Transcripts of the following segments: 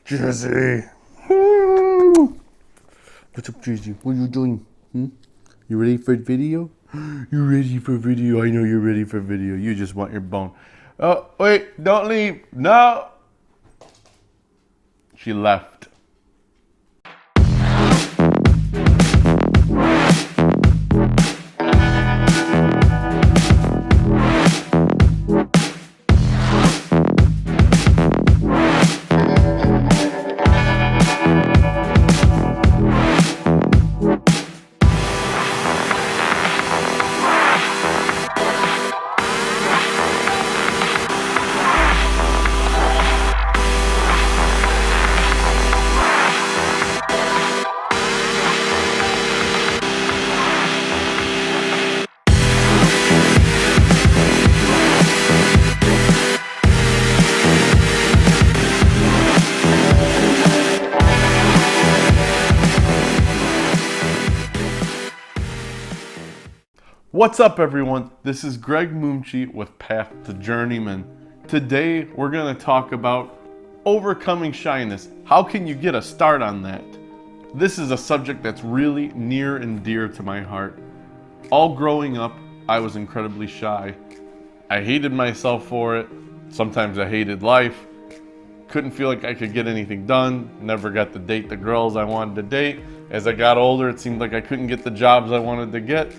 Jesse. What's up, Jesse? What are you doing? You ready for video? You ready for video? I know you're ready for video. You just want your bone. Oh, wait, don't leave. No. She left. What's up, everyone? This is Greg Moomchi with Path to Journeyman. Today, we're going to talk about overcoming shyness. How can you get a start on that? This is a subject that's really near and dear to my heart. All growing up, I was incredibly shy. I hated myself for it. Sometimes I hated life. Couldn't feel like I could get anything done. Never got to date the girls I wanted to date. As I got older, it seemed like I couldn't get the jobs I wanted to get.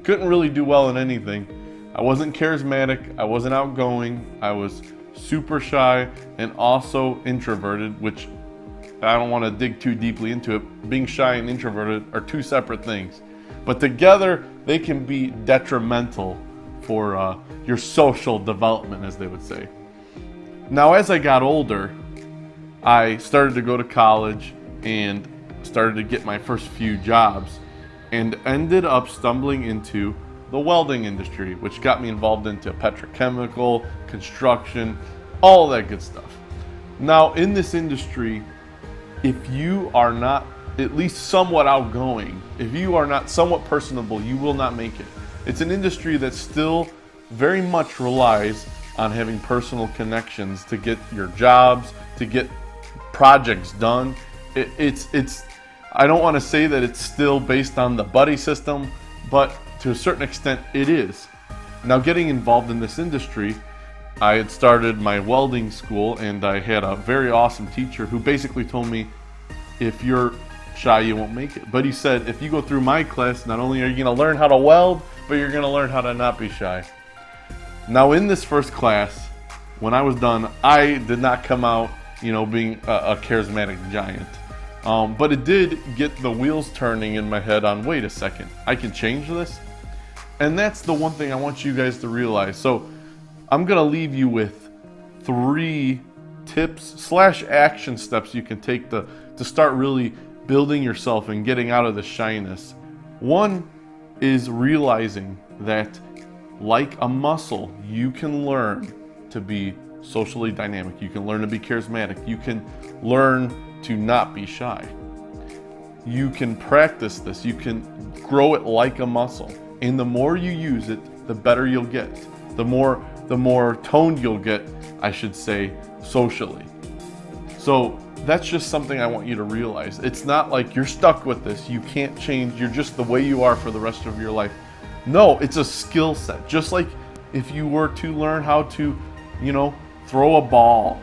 Couldn't really do well in anything. I wasn't charismatic, I wasn't outgoing, I was super shy and also introverted, which I don't want to dig too deeply into it. Being shy and introverted are two separate things, but together they can be detrimental for your social development, as they would say. Now, as I got older, I started to go to college and started to get my first few jobs, and ended up stumbling into the welding industry, which got me involved into petrochemical, construction, all that good stuff. Now, in this industry, if you are not at least somewhat outgoing, if you are not somewhat personable, you will not make it. It's an industry that still very much relies on having personal connections to get your jobs, to get projects done. I don't want to say that it's still based on the buddy system, but to a certain extent it is. Now, getting involved in this industry, I had started my welding school and I had a very awesome teacher who basically told me, if you're shy, you won't make it. But he said, if you go through my class, not only are you going to learn how to weld, but you're going to learn how to not be shy. Now, in this first class, when I was done, I did not come out, being a charismatic giant. But it did get the wheels turning in my head on, wait a second, I can change this? And that's the one thing I want you guys to realize. So I'm going to leave you with 3 tips / action steps you can take to start really building yourself and getting out of the shyness. One is realizing that, like a muscle, you can learn to be socially dynamic. You can learn to be charismatic. You can learn to not be shy. You can practice this. You can grow it like a muscle. And the more you use it, the better you'll get. The more toned you'll get, I should say, socially. So that's just something I want you to realize. It's not like you're stuck with this. You can't change. You're just the way you are for the rest of your life. No, it's a skill set. Just like if you were to learn how to, throw a ball,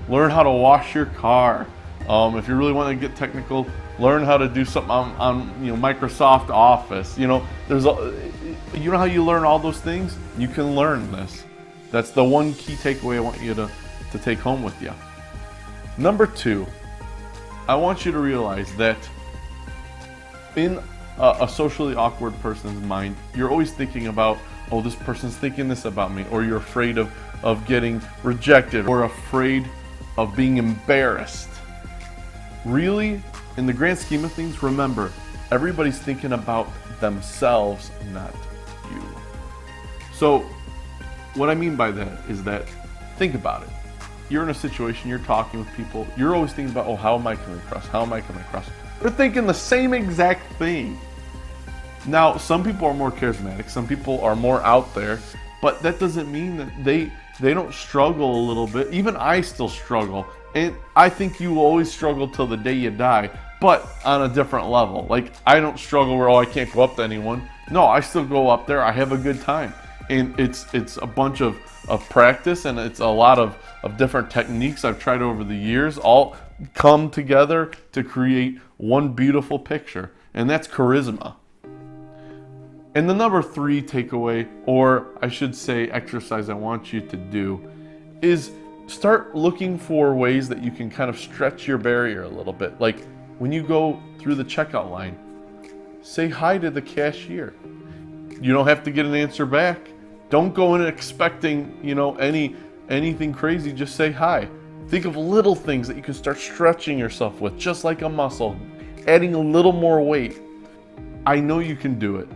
learn how to wash your car. If you really want to get technical, learn how to do something on Microsoft Office. You know how you learn all those things? You can learn this. That's the one key takeaway I want you to take home with you. Number 2, I want you to realize that in a socially awkward person's mind, you're always thinking about, oh, this person's thinking this about me, or you're afraid of getting rejected, or afraid of being embarrassed. Really, in the grand scheme of things, remember, everybody's thinking about themselves, not you. So, what I mean by that is that, think about it. You're in a situation, you're talking with people, you're always thinking about, oh, how am I coming across? How am I coming across? They're thinking the same exact thing. Now, some people are more charismatic, some people are more out there, but that doesn't mean that they don't struggle a little bit. Even I still struggle And I think you will always struggle till the day you die, but on a different level. Like, I don't struggle where, oh, I can't go up to anyone. No, I still go up there. I have a good time. And it's a bunch of practice, and it's a lot of different techniques I've tried over the years, all come together to create one beautiful picture. And that's charisma. And the number 3 takeaway, or I should say exercise I want you to do, is start looking for ways that you can kind of stretch your barrier a little bit. Like when you go through the checkout line, say hi to the cashier. You don't have to get an answer back. Don't go in expecting, anything crazy. Just say hi. Think of little things that you can start stretching yourself with, just like a muscle, adding a little more weight. I know you can do it.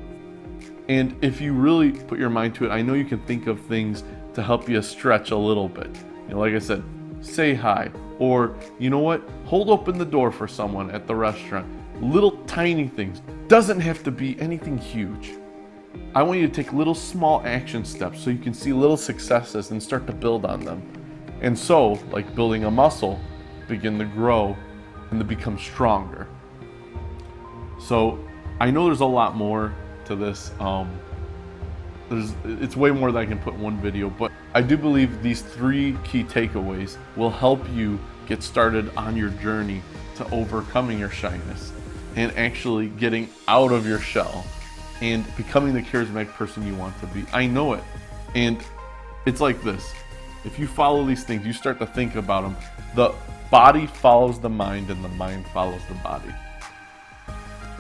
And if you really put your mind to it, I know you can think of things to help you stretch a little bit. Like I said, say hi. Or, you know what? Hold open the door for someone at the restaurant. Little tiny things. Doesn't have to be anything huge. I want you to take little small action steps so you can see little successes and start to build on them. And so, like building a muscle, begin to grow and to become stronger. So, I know there's a lot more to this. It's way more than I can put in one video, but I do believe these 3 key takeaways will help you get started on your journey to overcoming your shyness and actually getting out of your shell and becoming the charismatic person you want to be. I know it. And it's like this. If you follow these things, you start to think about them. The body follows the mind and the mind follows the body.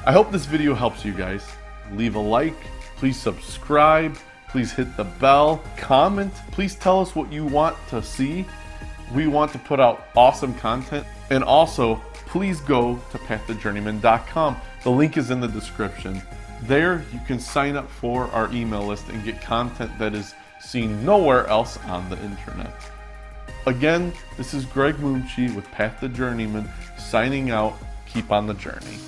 I hope this video helps you guys. Leave a like. Please subscribe. Please hit the bell. Comment. Please tell us what you want to see. We want to put out awesome content. And also, please go to pathtojourneyman.com. The link is in the description. There, you can sign up for our email list and get content that is seen nowhere else on the internet. Again, this is Greg Moomchi with Path to Journeyman, signing out. Keep on the journey.